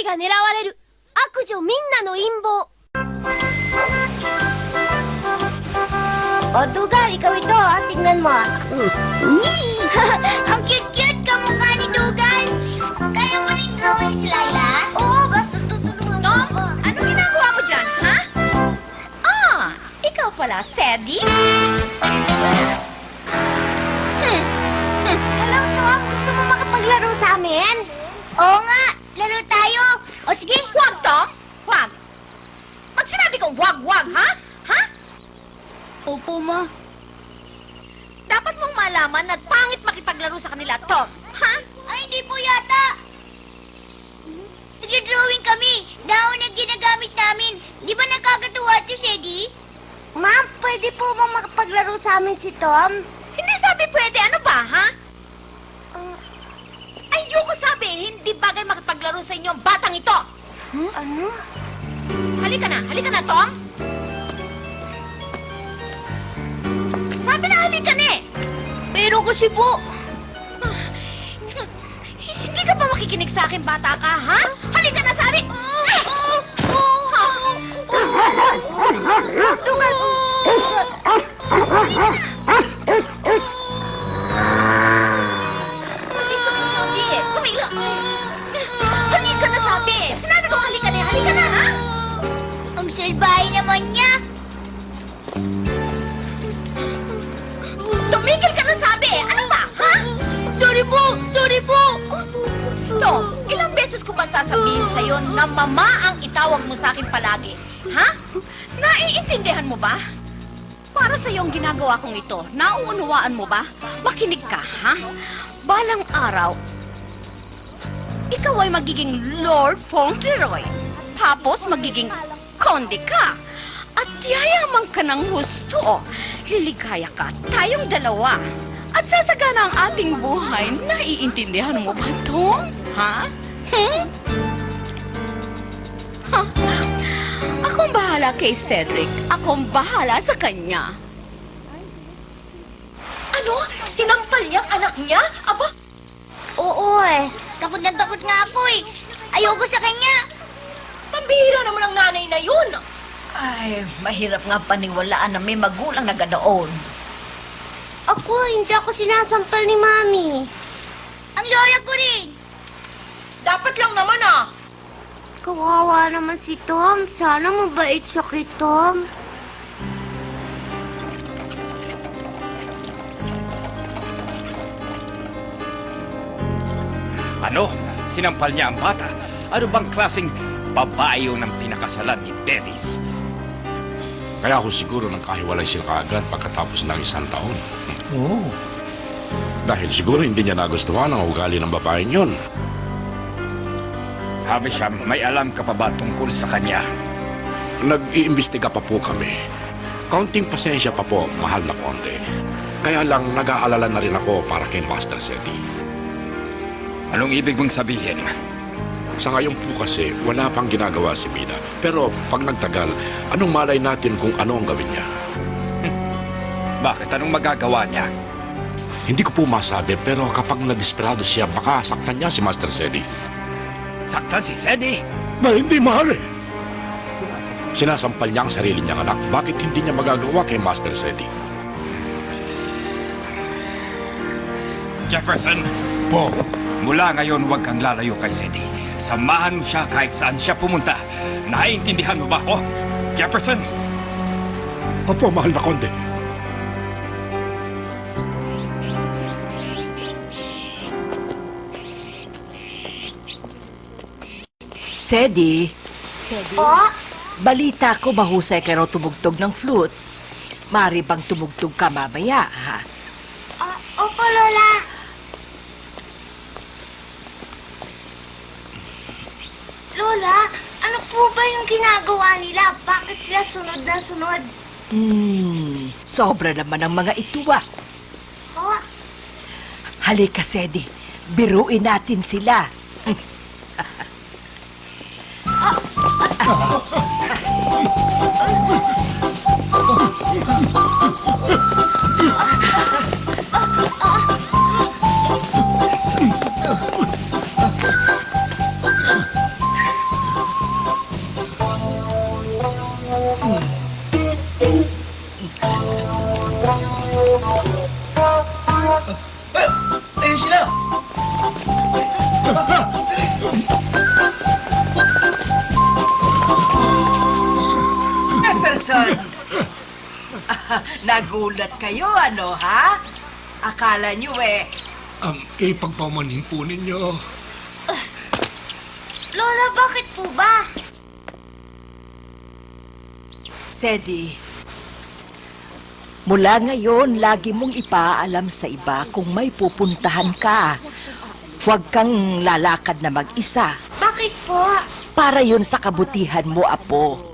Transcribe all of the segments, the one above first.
位が狙われる。悪女みんなの陰謀。O, Dugar, ikaw ito, ha? Tingnan mo. Ang cute-cute kamukha ni Dugan. Kaya mo rin drawing si Laila? Oo, basta tutulungan Tom, mo. ano ginagawa mo dyan, ha? Ah, ikaw pala, Sadie? Hello, Tom. Gusto mo makapaglaro sa amin? Oo nga, laro tayo. O sige. Huwag, Tom. Huwag. Pag sinabi kong huwag, ha? Ha? Opo, Ma. Dapat mong malaman na pangit makipaglaro sa kanila, Tom. Ha? Ay, hindi po yata. Nag-drawing kami. Dahon na ginagamit namin. Di ba nakakatuwa ito, Sadie? Ma'am, pwede po ba makapaglaro sa amin si Tom? Hindi sabi pwede. Ano ba, ha? Ayoko sabi, hindi bagay makipaglaro sa inyo ang batang ito. Ano? Halika na, Tom. Sabi na halika na eh. Pero kasi po... Hindi ka pa makikinig sa akin, bata ka, ha? Halika na, sabi! Tumigil! Halika na, sabi! Sinabi ko halika na, ha? Ang salbahe naman niya. Tumigil ka na, sabi! Ano ba, ha? Sorry po! Tom, ilang beses ko ba sasabihin sa'yo na mama ang itawag mo sa akin palagi? Ha? Naiintindihan mo ba? Para sa ang ginagawa kong ito, nauunawaan mo ba? Makinig ka, ha? Balang araw, ikaw ay magiging Lord Fauntleroy. Tapos magiging Conde ka. At yayaman ka ng husto. Liligaya ka, tayong dalawa. At sasagana ang ating buhay. Naiintindihan mo ba, Tom? Ha? Ha? Akong bahala kay Cedric. Akong bahala sa kanya. Ano? Sinampal niyang anak niya? Aba, Oo eh. Takot na takot nga ako eh. Ayoko sa kanya. pambihira naman ang nanay na yun. Ay, mahirap nga paniwalaan na may magulang na ganoon. Ako, hindi ako sinasampal ni Mami. Ang lola ko rin. Dapat lang naman ah. Kawawa naman si Tom. Sana mabait siya kay Tom. Ano? Sinampal niya ang bata? Ano bang klaseng babae yun ang pinakasalan ni Bevis? Kaya ako siguro nagkahiwalay sila kaagad pagkatapos ng 1 taon. Oo. Dahil siguro hindi niya nagustuhan ang ugali ng babaeng yun. Havisham, may alam ka pa ba tungkol sa kanya? Nag-iimbestiga pa po kami. Kaunting pasensya pa po, mahal na konti. Kaya lang nag-aalala na rin ako para kay Master Seti. Anong ibig mong sabihin? Sa ngayon po kasi, wala pang ginagawa si Mina. Pero pag nagtagal, anong malay natin kung ano ang gawin niya? Bakit? Anong magagawa niya? Hindi ko po masabi, pero kapag nadesperado siya, baka saktan niya si Master Seti. Saktan si Sadie? Na hindi mahal eh. Sinasampal niya ang sarili niyang anak. Bakit hindi niya magagawa kay Master Seti? Jefferson, Po. mula ngayon huwag kang lalayo kay Sadie. Samahan mo siya kahit saan siya pumunta. Naiintindihan mo ba ako? Jefferson? Opo, mahal na konde. Sedi, Po? balita ko mahusay ka raw tumugtog ng flute. Mari bang tumugtog ka mamaya, ha? Opo, Lola. Lola, ano po ba yung ginagawa nila? Bakit sila sunod na sunod? Sobra naman ang mga ito, ah. Po? Halika, Sedi. Biruin natin sila. Nagulat kayo, ano, ha? Akala nyo Ipagpamanin po ninyo. Lola, bakit po ba? Sedi, mula ngayon, lagi mong ipaalam sa iba kung may pupuntahan ka. Huwag kang lalakad na mag-isa. Bakit po? Para yun sa kabutihan mo, Apo.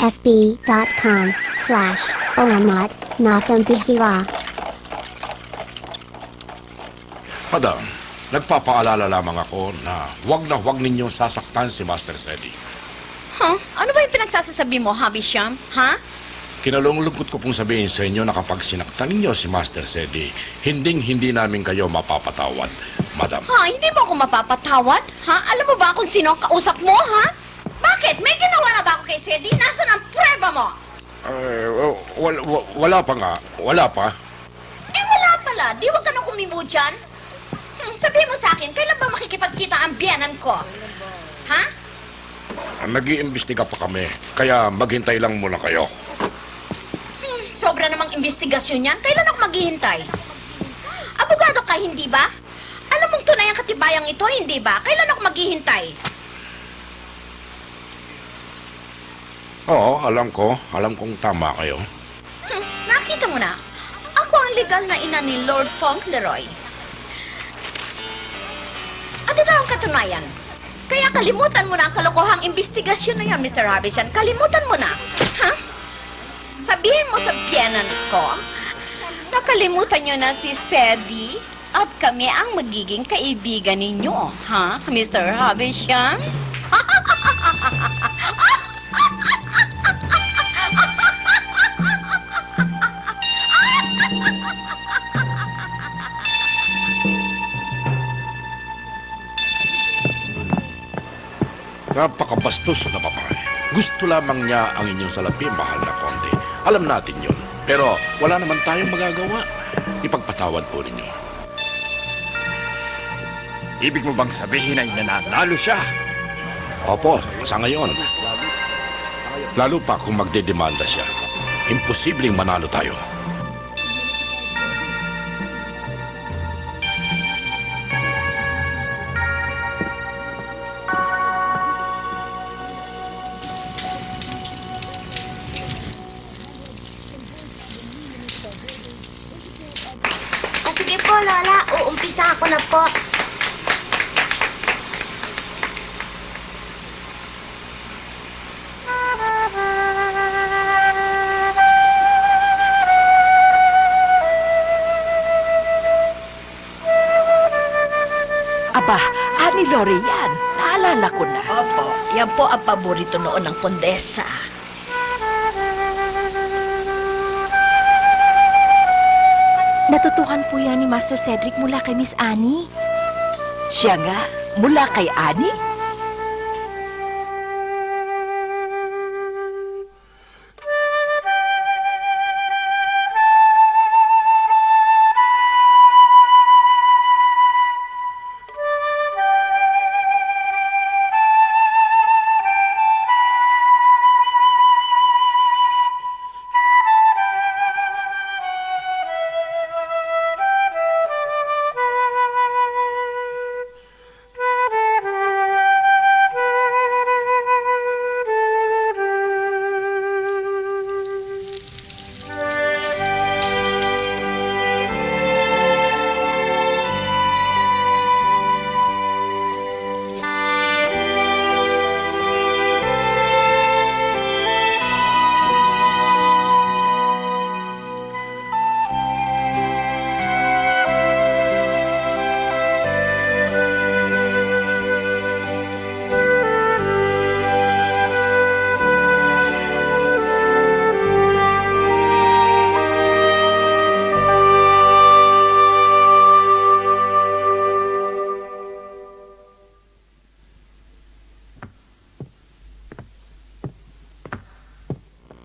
fb.com/Oramat.Nakambihira. Madam, nagpapaalala lamang ako na huwag ninyong sasaktan si Master Sedi. Huh? Ano ba yung pinagsasasabi mo, Havisham? Ha? Kinalulungkot ko pong sabihin sa inyo na kapag sinaktan ninyo si Master Sedi, hindi namin kayo mapapatawad, Madam. Ha? Hindi mo ako mapapatawad? Ha? Alam mo ba kung sino ang kausap mo, ha? Bakit? May ginawa na ba ako kay Sedi? Nasaan ang preba mo? Wala pa nga. Wala pa. Eh, wala pala. Di wag ka nang kumibo dyan. Sabihin mo sa akin, kailan ba makikipagkita ang biyanan ko? Ha? Nag-iimbestiga pa kami, kaya maghintay lang muna kayo. Sobra namang investigasyon yan. Kailan ako maghihintay? Abogado ka, hindi ba? Alam mong tunay ang katibayang ito, hindi ba? Kailan ako maghihintay? Oo, alam kong tama kayo. Nakita mo na. Ako ang legal na ina ni Lord Fauntleroy. At ito ang katunayan. Kaya kalimutan mo na ang kalokohang investigasyon na yan, Mr. Havisham. Kalimutan mo na. Ha? Sabihin mo sa biyanan ko, nakalimutan nyo na si Sedi at kami ang magiging kaibigan ninyo. Ha, Mr. Havisham? Napakabastos na babae. Gusto lamang niya ang inyong salapi, mahal na konde. Alam natin yun. Pero wala naman tayong magagawa. Ipagpatawad po ninyo. Ibig mo bang sabihin ay nananalo siya? Opo, sa ngayon. Lalo pa kung magdedemanda siya. Imposibleng manalo tayo. Sige po, Lola. Uumpisa ako na po. Aba, Ani Lori yan. Naalala ko na. Opo, yan po ang paborito noon ng kondesa. Natutuhan po yan ni Master Cedric mula kay Miss Annie. Siya nga, mula kay Ani?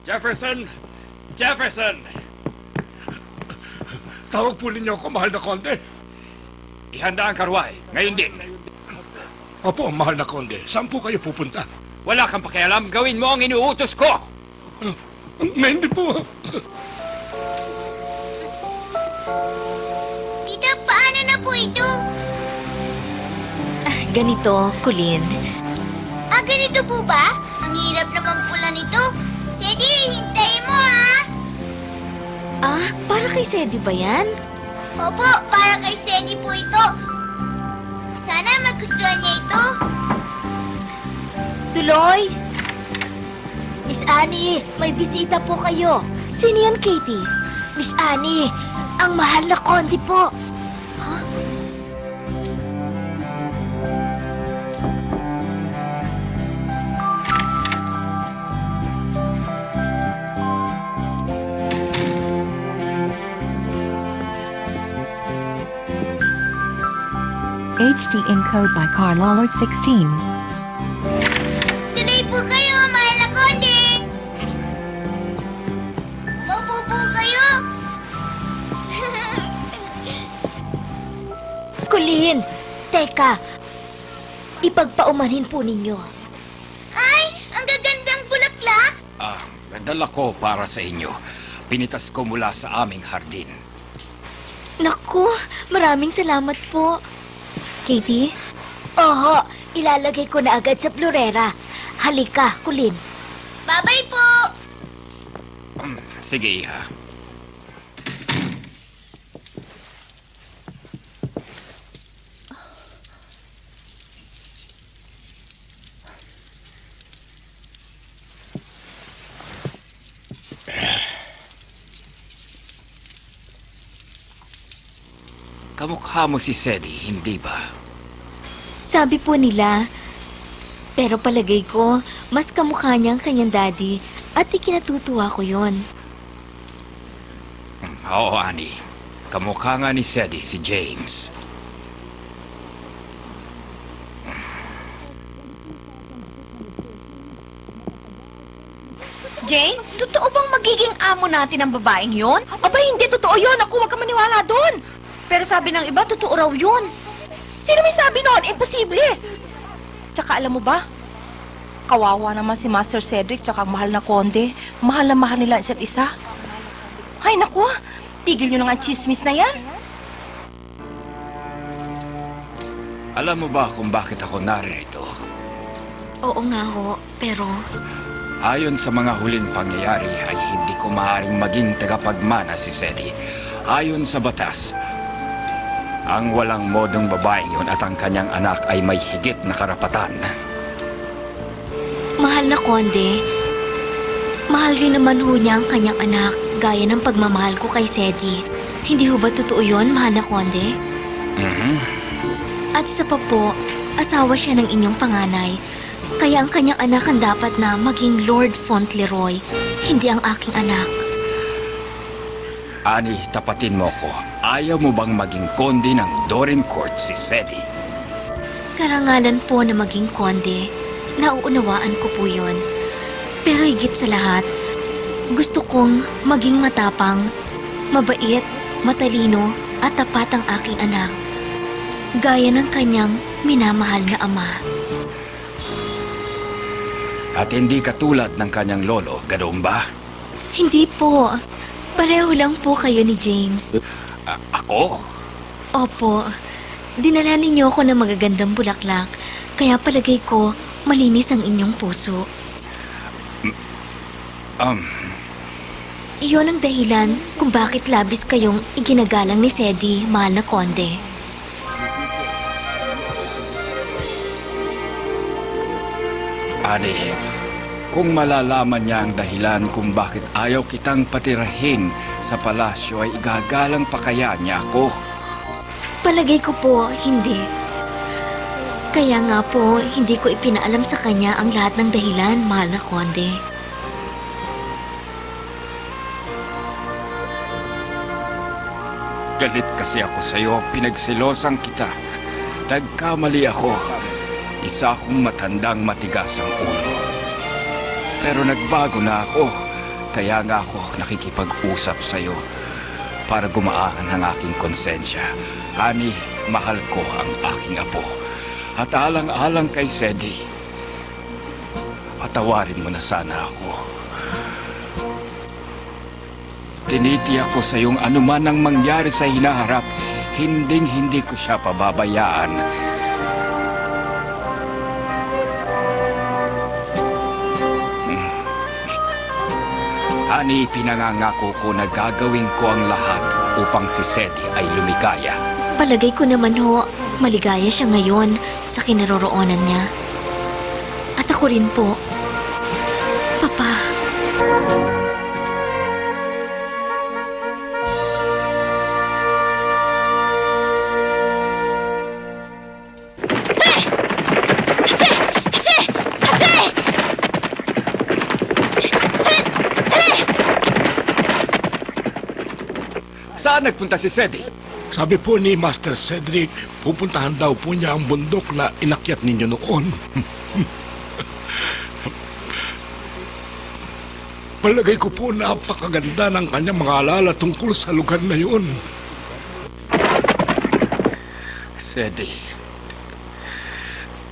Jefferson! Jefferson! Tawag po ninyo ako, mahal na konde. Ihanda ang karwahe. Ngayon din. Opo, mahal na konde. Saan po kayo pupunta? Wala kang pakialam. Gawin mo ang inuutos ko. Hindi po. Tita, paano na po ito? Ganito, Colleen. Ganito po ba? Ang hirap naman pula nito. Sedi, hintayin mo ha. Para kay Sedi ba yan? Opo, para kay Sedi po ito. Sana magustuhan niya ito. Tuloy! Miss Annie, may bisita po kayo. Sino yan, Katie? Miss Annie, ang mahal na Kondi po. HD encode by Carlolo 16. Tuloy po kayo, mahal na Kondi. Opo po kayo. Colleen, teka. Ipagpaumanhin po ninyo. Ay, ang gagandang bulaklak. Nadala ko para sa inyo. Pinitas ko mula sa aming hardin. Naku, maraming salamat po. Katie? Oho, ilalagay ko na agad sa florera. Halika, Kulin. Bye-bye po. Sige, Iha. Kamukha mo si Sedi, hindi ba? Sabi po nila, pero palagay ko, mas kamukha niya ang kanyang daddy at ikinatutuwa ko yon. Oo, Annie. Kamukha nga ni Sedi si James. Jane, totoo bang magiging amo natin ang babaeng yon? Aba, hindi totoo yon. Ako, huwag ka maniwala doon. Pero sabi ng iba, totoo raw yun. Sino may sabi noon? Imposible. Tsaka alam mo ba, kawawa naman si Master Cedric tsaka ang mahal na Conde. Mahal na mahal nila isa't isa. Ay naku, tigil nyo na nga ang chismis na yan. Alam mo ba kung bakit ako naririto? Oo nga ho, pero Ayon sa mga huling pangyayari ay hindi ko maaaring maging tagapagmana si Sedi. Ayon sa batas, ang walang modong babaeng yun at ang kanyang anak ay may higit na karapatan. mahal na Conde, mahal rin naman ho niya ang kanyang anak gaya ng pagmamahal ko kay Sedi. Hindi ho ba totoo yun, mahal na Conde? At isa pa po, asawa siya ng inyong panganay. Kaya ang kanyang anak ang dapat na maging Lord Fauntleroy, hindi ang aking anak. Ani, tapatin mo ko. Ayaw mo bang maging konde ng Dorincourt si Sedi? Karangalan po na maging konde. Nauunawaan ko po yun. Pero higit sa lahat, gusto kong maging matapang, mabait, matalino, at tapat ang aking anak. Gaya ng kanyang minamahal na ama. At hindi katulad ng kanyang lolo, ganoon ba? Hindi po. Pareho lang po kayo ni James. Ako? Opo. Dinala ninyo ako ng magagandang bulaklak. Kaya palagay ko, malinis ang inyong puso. Iyon ang dahilan kung bakit labis kayong iginagalang ni Sedi, mahal na Conde. Ani, kung malalaman niya ang dahilan kung bakit ayaw kitang patirahin sa palasyo ay igagalang pa kaya niya ako? Palagay ko po, hindi. Kaya nga po, hindi ko ipinaalam sa kanya ang lahat ng dahilan, mahal na Conde. Galit kasi ako sa'yo, pinagsilosan kita. Nagkamali ako. Isa akong matandang matigas ang ulo. Pero nagbago na ako. Kaya nga ako nakikipag-usap sa'yo para gumaan ang aking konsensya. Ani, mahal ko ang aking apo. At alang-alang kay Sedi, patawarin mo na sana ako. Tinitiyak ko sa iyong anuman ang mangyari sa hinaharap, hindi ko siya pababayaan. Honey, pinangangako ko na gagawin ko ang lahat upang si Sedi ay lumikaya. Palagay ko naman ho, maligaya siya ngayon sa kinaroroonan niya. At ako rin po. Papa. Saan nagpunta si Sedi? Sabi po ni Master Cedric, pupuntahan daw po niya ang bundok na inakyat ninyo noon. Palagay ko po napakaganda ng kanyang mga alala tungkol sa lugar na yun. Sedi.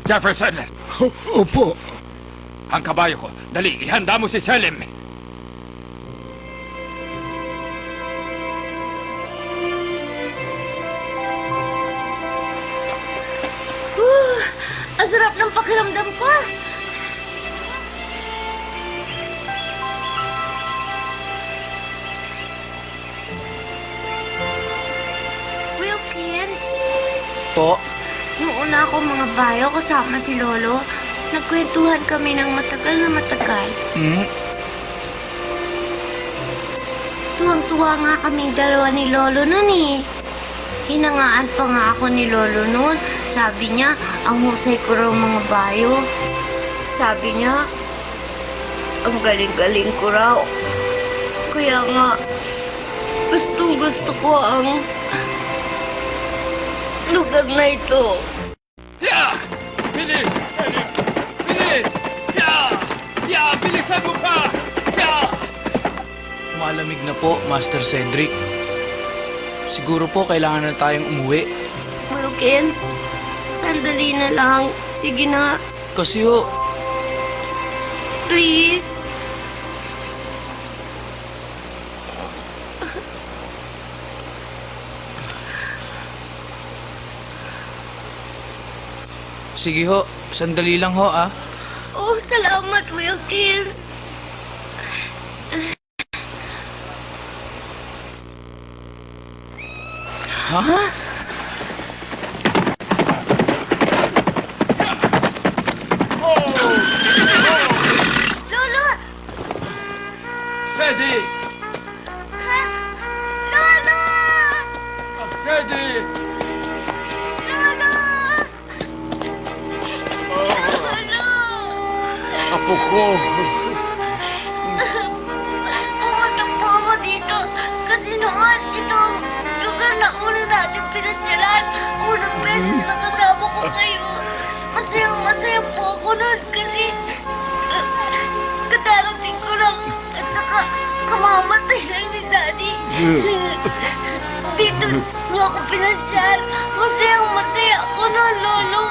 Jefferson! Opo. Ang kabayo ko. Dali, ihanda mo si Selim. Ang sarap ng pakiramdam ko. Wilkins, Po, noon ako mga bayo kasama si Lolo. Nagkwentuhan kami ng matagal na matagal. Tuwang-tuwa nga kaming dalawa ni Lolo nun eh. Hinangaan pa nga ako ni Lolo nun. Sabi niya, ang husay ko raw mga bayo. Sabi niya, ang galing-galing ko raw. Kaya nga, gustong-gusto ko ang lugar na ito. Ya! Bilis! Selim! Bilis! Ya! Ya! Bilisan mo pa! Ya! malamig na po, Master Cedric. Siguro po kailangan na tayong umuwi. Wilkins, sandali na lang. Sige na, Kasi ho, please. sige ho, sandali lang ho ah. Oh, salamat, Wilkins. Ha? Lolo! Sedi! Ha? Lolo! Sedi! Lolo! Lolo! Apo ko! Pumunta po ako dito kasi noon itong lugar na una natin pinasyalan. Unang beses na kasama ko kayo. Masaya po ako noon kasi kadarating ko lang at saka kamamatay lang ni Daddy. Dito niyo ako pinasyal. Masaya ako noon, Lolo.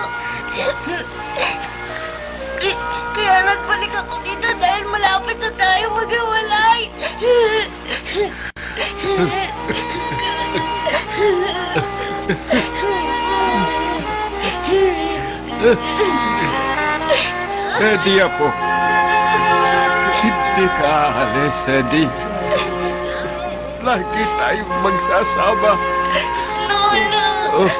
Kaya nagbalik ako dito dahil malapit na tayo maghiwalay. Sedi, apo. Hindi ka aalis, Sedi. Lagi tayong magsasama. Lolo! Oh.